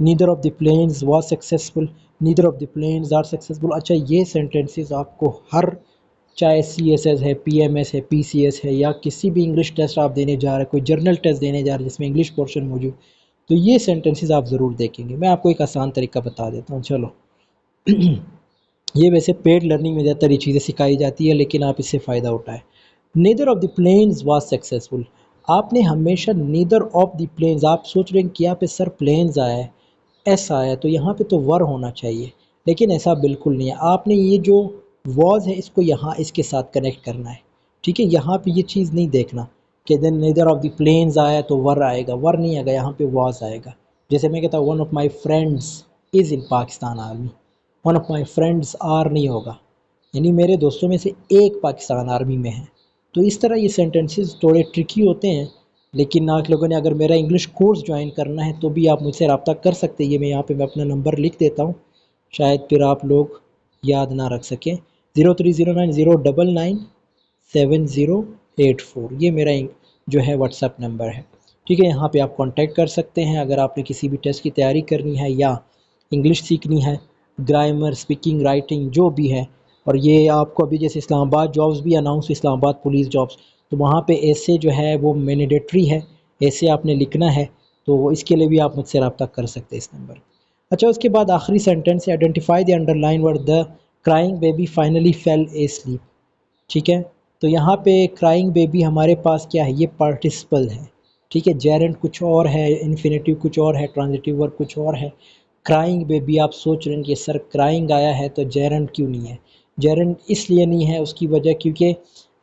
Neither of the planes was successful, neither of the planes are successful. اچھا یہ sentences آپ کو ہر، چاہے سی ایس ایس ہے، پی ایم ایس ہے، پی سی ایس ہے، یا کسی بھی انگلش ٹیسٹ آپ دینے جا رہے ہیں، کوئی جرنل ٹیسٹ دینے جا رہے ہیں جس میں انگلش پورشن موجود، تو یہ سینٹینسز آپ ضرور دیکھیں گے. میں آپ کو ایک آسان طریقہ بتا دیتا ہوں. چلو یہ ویسے پیڈ لرننگ میں زیادہ تر یہ چیزیں سکھائی جاتی ہے، لیکن آپ اس سے فائدہ اٹھائیں. Neither of the planes was successful. آپ نے ہمیشہ نیدر آف دی پلینز، آپ سوچ رہے ہیں کہ یہاں پہ سر پلینز آیا ہے، ایس آیا، تو یہاں پہ تو ور ہونا چاہیے، لیکن ایسا بالکل نہیں ہے. آپ نے یہ جو واز ہے اس کو یہاں اس کے ساتھ کنیکٹ کرنا ہے. ٹھیک ہے، یہاں پہ یہ چیز نہیں دیکھنا کہ دین نیدر آف دی پلینز آیا تو ور آئے گا، ور نہیں آئے گا، یہاں پہ واز آئے گا. جیسے میں کہتا ہوں one of my friends is in Pakistan army, one of my friends are نہیں ہوگا، یعنی میرے دوستوں میں سے ایک پاکستان آرمی میں ہے. تو اس طرح یہ سینٹینسز تھوڑے ٹرکی ہوتے ہیں، لیکن آپ لوگوں نے اگر میرا انگلش کورس جوائن کرنا ہے تو بھی آپ مجھ سے رابطہ کر سکتے ہیں. یہ میں یہاں پہ میں اپنا نمبر لکھ دیتا ہوں، شاید پھر آپ لوگ یاد نہ رکھ سکیں. 0309097084، یہ میرا جو ہے واٹس ایپ نمبر ہے. ٹھیک ہے، یہاں پہ آپ کانٹیکٹ کر سکتے ہیں اگر آپ نے کسی بھی ٹیسٹ کی تیاری کرنی ہے یا انگلش سیکھنی ہے، گرامر، اسپیکنگ، رائٹنگ، جو بھی ہے. اور یہ آپ کو ابھی جیسے اسلام آباد جابز بھی اناؤنس، اسلام آباد پولیس جابز، تو وہاں پہ ایسے جو ہے وہ مینڈیٹری ہے، ایسے آپ نے لکھنا ہے، تو اس کے لیے بھی آپ مجھ سے رابطہ کر سکتے ہیں اس نمبر. اچھا اس کے بعد آخری سینٹینس ہے identify the underline word the crying baby finally fell asleep. ٹھیک ہے، تو یہاں پہ کرائنگ بیبی ہمارے پاس کیا ہے، یہ پارٹیسپل ہے. ٹھیک ہے، جیرنٹ کچھ اور ہے، انفینیٹیو کچھ اور ہے، ٹرانزٹیو ورب کچھ اور ہے. کرائنگ بیبی آپ سوچ رہے ہیں کہ سر کرائنگ آیا ہے تو جیرنٹ کیوں نہیں ہے؟ جیرنٹ اس لیے نہیں ہے، اس کی وجہ کیونکہ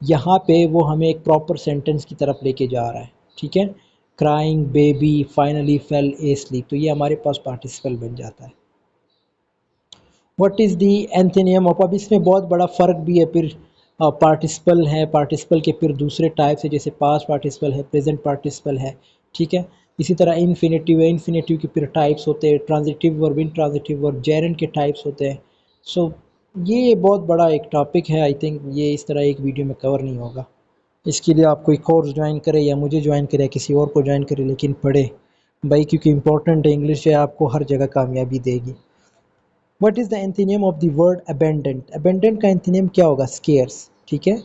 یہاں پہ وہ ہمیں ایک پراپر سینٹنس کی طرف لے کے جا رہا ہے. ٹھیک ہے، crying baby finally fell asleep, تو یہ ہمارے پاس پارٹیسپل بن جاتا ہے. واٹ از دی اینتھینیم آف، اب اس میں بہت بڑا فرق بھی ہے. پھر پارٹیسپل ہے، پارٹیسپل کے پھر دوسرے ٹائپس ہے، جیسے پاسٹ پارٹیسپل ہے، پریزنٹ پارٹیسپل ہے. ٹھیک ہے، اسی طرح انفینیٹیو ہے، انفینیٹیو کے پھر ٹائپس ہوتے ہیں، ٹرانزٹیو ورب، انٹرانزٹیو ورب، جیرنٹ کے ٹائپس ہوتے ہیں. سو یہ بہت بڑا ایک ٹاپک ہے، آئی تھنک یہ اس طرح ایک ویڈیو میں کور نہیں ہوگا. اس کے لیے آپ کوئی کورس جوائن کرے یا مجھے جوائن کرے یا کسی اور کو جوائن کرے، لیکن پڑھے بھائی، کیونکہ امپورٹنٹ ہے، انگلش ہے، آپ کو ہر جگہ کامیابی دے گی. What is the antonym of the word abundant? Abundant کا اینتھینیم کیا ہوگا؟ اسکیئرس. ٹھیک ہے،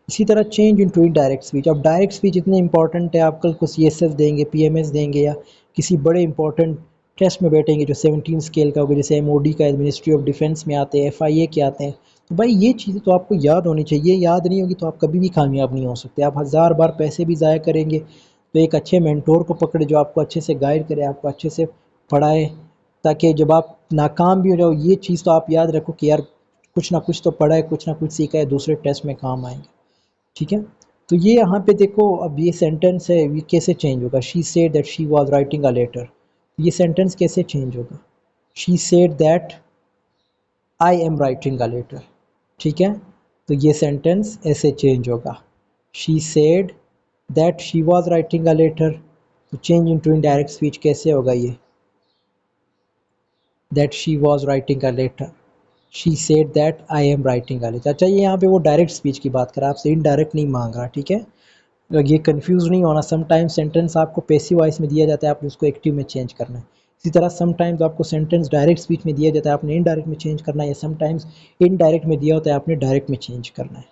اسی طرح چینج انٹو انڈائریکٹ اسپیچ. اب ڈائریکٹ اسپیچ اتنے امپورٹنٹ ہے، آپ کل کو سی ایس ایس دیں گے، پی ایم ایس دیں گے، یا کسی بڑے امپورٹنٹ ٹیسٹ میں بیٹھیں گے جو 17 اسکیل کا ہوگا، جیسے ایم او ڈی کا، منسٹری آف ڈیفینس میں آتے ہیں، ایف آئی اے کے آتے ہیں. تو بھائی یہ چیزیں تو آپ کو یاد ہونی چاہیے، یاد نہیں ہوگی تو آپ کبھی بھی کامیاب نہیں ہو سکتے. آپ 1000 بار پیسے بھی ضائع کریں گے، تو ایک اچھے مینٹور کو پکڑے جو آپ کو اچھے سے گائیڈ کرے، آپ کو اچھے سے پڑھائے، تاکہ جب آپ ناکام بھی ہو جاؤ یہ چیز تو آپ یاد رکھو کہ یار کچھ نہ کچھ تو پڑھا ہے، کچھ نہ کچھ سیکھا ہے، دوسرے ٹیسٹ میں کام آئیں گے. ٹھیک ہے، تو یہ یہاں پہ دیکھو، اب یہ سینٹنس ہے، یہ کیسے چینج ہوگا؟ She said that she was writing a letter, یہ سینٹنس کیسے چینج ہوگا؟ She said that I am writing a letter. ٹھیک ہے، تو یہ سینٹنس ایسے چینج ہوگا. She said that she was writing a letter, تو چینج انٹو انڈائریکٹ اسپیچ کیسے ہوگا؟ یہ that she was writing a letter, she said that I am writing a letter. اچھا یہ یہاں پہ وہ ڈائریکٹ اسپیچ کی بات کر رہا ہے، آپ سے انڈائریکٹ نہیں مانگ رہا. ٹھیک ہے، یہ کنفیوز نہیں ہونا. سم ٹائمز سینٹنس آپ کو پیسیو وائس میں دیا جاتا ہے، آپ نے اس کو ایکٹیو میں چینج کرنا ہے. اسی طرح سم ٹائمز آپ کو سینٹنس ڈائریکٹ اسپیچ میں دیا جاتا ہے، آپ نے انڈائریکٹ میں چینج کرنا ہے، یا سم ٹائمز انڈائریکٹ میں دیا ہوتا ہے، آپ نے ڈائریکٹ میں چینج کرنا ہے.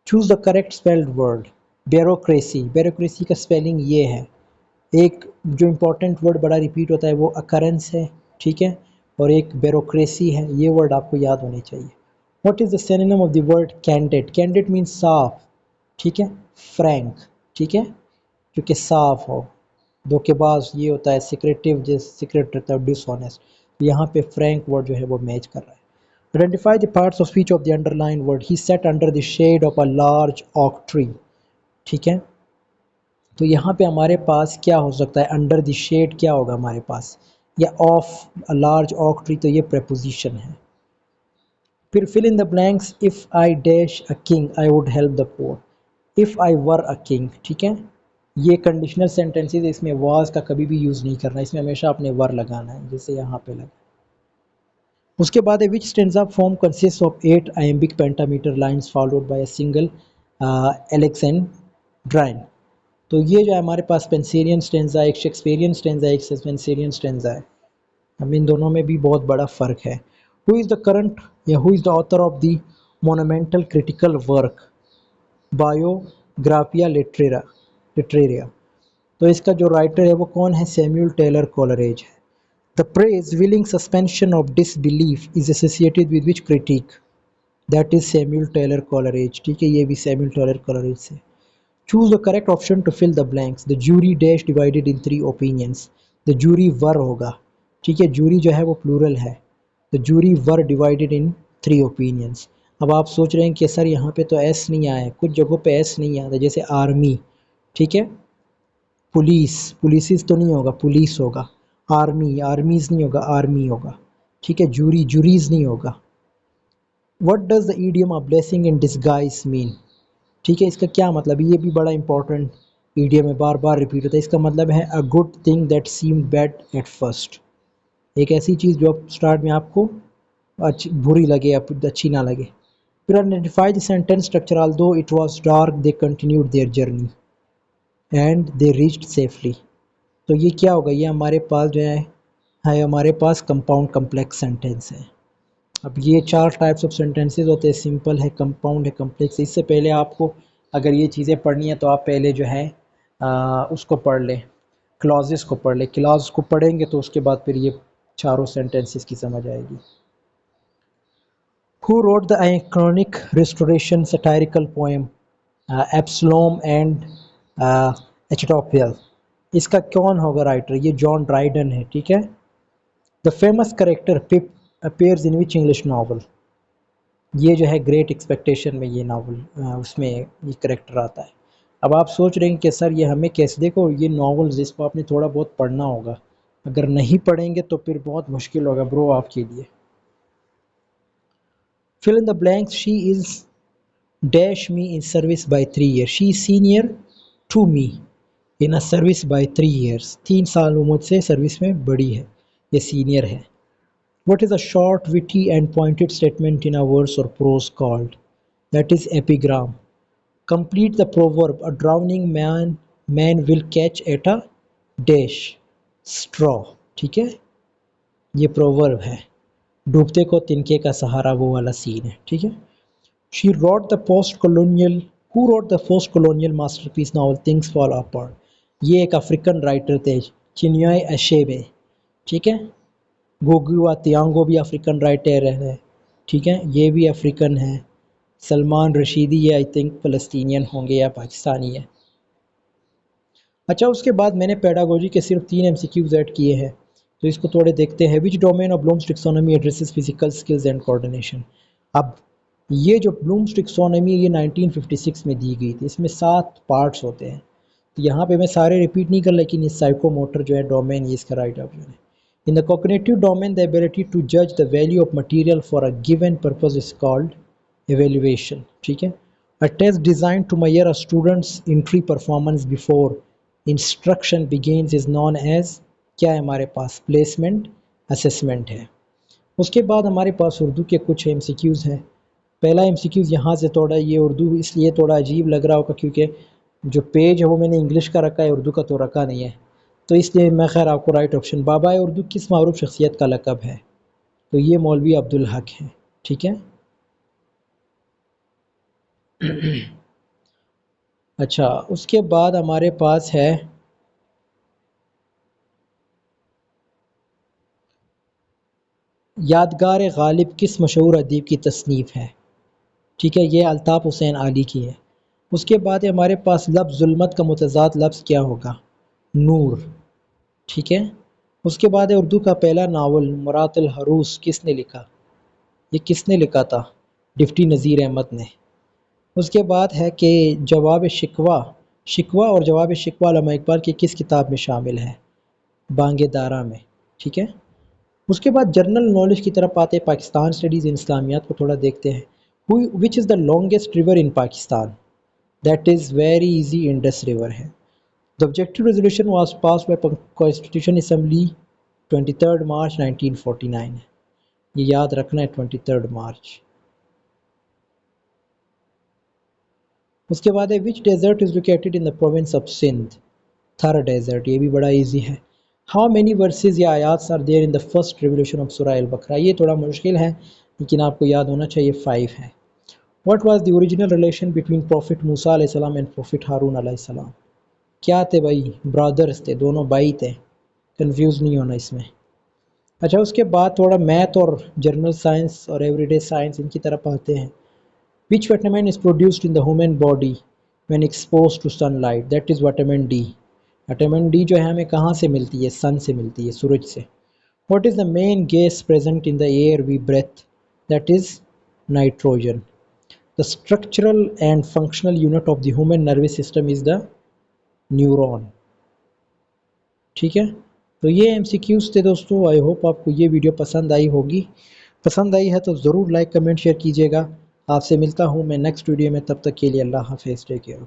Choose the correct spelled word. Bureaucracy, bureaucracy کا اسپیلنگ یہ ہے. ایک جو امپورٹنٹ ورڈ بڑا ریپیٹ ہوتا ہے وہ اکرنس ہے. ٹھیک ہے، اور ایک بیوروکریسی ہے، یہ ورڈ آپ کو یاد ہونے چاہیے. What is the synonym of the word candid? Candid means صاف. ٹھیک ہے، فرینک. ٹھیک ہے، جو کہ صاف ہو. دھوکے باز یہ ہوتا ہے سیکریٹیو، جیسے سیکریٹ رہتا ہے، ڈس آنیسٹ. یہاں پہ فرینک ورڈ جو ہے وہ میچ کر رہا ہے. Identify the parts of speech of the underline word. He sat under the shade of a large oak tree. ٹھیک ہے، تو یہاں پہ ہمارے پاس کیا ہو سکتا ہے؟ انڈر دی شیڈ کیا ہوگا ہمارے پاس؟ یا of a large oak tree, تو یہ پریپوزیشن ہے. پھر fill in the blanks. if I dash a king I would help the poor. if I were a king. ٹھیک ہے، یہ کنڈیشنل سینٹینسز، اس میں واز کا کبھی بھی یوز نہیں کرنا، اس میں ہمیشہ اپنے ور لگانا ہے، جیسے یہاں پہ لگا. اس کے بعد ہے which stanza form consists of 8 iambic pentameter lines followed by a single alexandrine. تو یہ جو ہے ہمارے پاس پینسیرین سٹینزا، ایک شیکسپیرین سٹینزا، ایک سسپینسیرین سٹینزا ہے. اب ان دونوں میں بھی بہت بڑا فرق ہے. ہو از دا کرنٹ یا who is the author of the monumental critical work biographia literaria. تو اس کا جو رائٹر ہے وہ کون ہے؟ سیمیول ٹیلر کولریج ہے. The praise willing suspension of disbelief is associated with which critique? That is Samuel Taylor Coleridge. ٹھیک ہے، یہ بھی Samuel Taylor Coleridge سے. Choose the correct option to fill the blanks. The jury dash divided in three opinions. The jury were ہوگا. ٹھیک ہے، jury جو ہے وہ plural ہے. The jury were divided in three opinions. اب آپ سوچ رہے ہیں کہ سر یہاں پہ تو ایس نہیں آیا ہے، کچھ جگہوں پہ ایس نہیں آتا، جیسے آرمی. ٹھیک ہے، پولیسز تو نہیں ہوگا، پولیس ہوگا. آرمیز نہیں ہوگا، آرمی ہوگا. ٹھیک ہے، جوریز نہیں ہوگا. What does the idiom of blessing in disguise mean? ٹھیک ہے، اس کا کیا مطلب؟ یہ بھی بڑا امپورٹنٹ ایڈیم ہے، بار بار ریپیٹ ہوتا ہے. اس کا مطلب ہے a good thing that seem bad at first. ایک ایسی چیز جو اسٹارٹ میں آپ کو بری لگے یا اچھی نہ لگے. پھر identify the sentence structure. Although it was dark they continued their journey and they reached safely. تو یہ کیا ہوگا؟ یہ ہمارے پاس جو ہے ہمارے پاس کمپاؤنڈ کمپلیکس سینٹینس ہے. اب یہ چار ٹائپس آف سینٹینسز ہوتے ہیں، سمپل ہے، کمپاؤنڈ ہے، کمپلیکس. اس سے پہلے آپ کو اگر یہ چیزیں پڑھنی ہیں تو آپ پہلے جو ہے اس کو پڑھ لیں، کلازز کو پڑھ لیں. کلاز کو پڑھیں گے تو اس کے بعد پھر یہ چاروں سینٹینسز کی سمجھ آئے گی. Who wrote the iconic Restoration satirical poem Absalom and Achitophel? اس کا کون ہوگا رائٹر؟ یہ جان ڈرائیڈن ہے. ٹھیک ہے. The famous character Pip appears in which English novel? یہ جو ہے گریٹ ایکسپیکٹیشن میں یہ ناول اس میں یہ کریکٹر آتا ہے. اب آپ سوچ رہے ہیں کہ سر یہ ہمیں کیسے؟ دیکھو یہ ناولز اس کو آپ نے تھوڑا بہت پڑھنا ہوگا، اگر نہیں پڑھیں گے تو پھر بہت مشکل ہوگا برو آپ کے لیے. Fill in the blanks. She is dash me in service by 3 years. She is senior to me in a service by 3 years. 3 سال وہ مجھ سے سروس میں بڑی ہے، یہ سینئر ہے. What is a short, witty and pointed statement in a verse or prose called? That is epigram. Complete the proverb. A drowning man will catch at a dash straw. ٹھیک ہے، یہ proverb ہے. ڈوبتے کو تنکے کا سہارا، وہ والا سین ہے. ٹھیک ہے. She wrote the post-colonial. Who wrote the post-colonial masterpiece novel Things Fall Apart? یہ ایک افریقن رائٹر تھے، چنوائے اچیبے. ٹھیک ہے. گوگوا تیانگو بھی افریقن رائٹر ہے. ٹھیک ہے، یہ بھی افریقن ہے. سلمان رشیدی یہ آئی تھنک فلسطینین ہوں گے یا پاکستانی ہے. اچھا، اس کے بعد میں نے پیڈاگوجی کے صرف 3 MCQs ایڈ کیے ہیں، تو اس کو تھوڑے دیکھتے ہیں. Which domain of Bloom's taxonomy addresses physical skills and coordination? اب یہ جو بلومس ٹیکسونومی یہ 1956 میں دی گئی تھی، اس میں 7 پارٹس ہوتے ہیں. تو یہاں پہ میں سارے ریپیٹ نہیں کر، لیکن یہ سائیکو موٹر جو ہے ڈومین، یہ اس کا رائٹ آپشن ہے. In the cognitive domain, the ability to judge the value of material for a given purpose is called evaluation. ٹھیک ہے. A test designed to measure a student's entry performance before instruction begins is known as کیا ہے ہمارے پاس؟ Placement assessment ہے. اس کے بعد ہمارے پاس اردو کے کچھ MCQs ہیں. پہلا MCQs یہاں سے تھوڑا، یہ اردو اس لیے تھوڑا عجیب لگ رہا ہوگا کیونکہ جو پیج ہے وہ میں نے انگلش کا رکھا ہے، اردو کا تو رکھا نہیں ہے، تو اس لیے میں خیر آپ کو رائٹ آپشن. بابائے اردو کس معروف شخصیت کا لقب ہے؟ تو یہ مولوی عبدالحق ہے. ٹھیک ہے. اچھا، اس کے بعد ہمارے پاس ہے یادگار غالب کس مشہور ادیب کی تصنیف ہے؟ ٹھیک ہے، یہ الطاف حسین علی کی ہے. اس کے بعد ہمارے پاس لفظ ظلمت کا متضاد لفظ کیا ہوگا؟ نور. ٹھیک ہے. اس کے بعد اردو کا پہلا ناول مرات الحروس کس نے لکھا؟ یہ کس نے لکھا تھا؟ ڈپٹی نذیر احمد نے. اس کے بعد ہے کہ جواب شکوہ اور جواب شکوہ علامہ اقبال کی کس کتاب میں شامل ہے؟ بانگ دارا میں. ٹھیک ہے. اس کے بعد جرنل نالج کی طرف آتے ہیں، پاکستان اسٹڈیز ان اسلامیات کو تھوڑا دیکھتے ہیں. Which is the longest river in Pakistan? That is very easy, Indus river ہے. The objective resolution was passed by Constitution Assembly 23 March 1949. یہ یاد رکھنا ہے 23 مارچ. اس کے بعد ہے which desert is located in the province of Sindh؟ Thar desert, یہ بھی بڑا ایزی ہے. ہاؤ مینی ورسز یا آیاتس are there in the first revelation of سورہ البقرہ؟ یہ تھوڑا مشکل ہے لیکن آپ کو یاد ہونا چاہیے 5 ہے. What was the original relation between prophet موسیٰ علیہ السلام اینڈ پروفٹ ہارون علیہ السلام؟ کیا تھے بھائی؟ برادرز تھے، دونوں بھائی تھے، کنفیوز نہیں ہونا اس میں. اچھا اس کے بعد تھوڑا میتھ اور جرنل سائنس اور ایوری ڈے سائنس ان کی طرف آتے ہیں. Which vitamin is produced in the human body when expose to sunlight? That is vitamin D. Vitamin D جو ہے ہمیں کہاں سے ملتی ہے؟ سن سے ملتی ہے، سورج سے. What is the main gas present in the air we breathe? That is nitrogen. The structural and functional unit of the human nervous system is the neuron. ٹھیک ہے، تو یہ ایم سی کیوز تھے دوستو. آئی ہوپ آپ کو یہ video پسند آئی ہوگی. پسند آئی ہے تو ضرور لائک کمنٹ شیئر کیجیے گا. آپ سے ملتا ہوں میں نیکسٹ ویڈیو میں، تب تک کے لیے اللہ حافظ، ٹیک کیئر.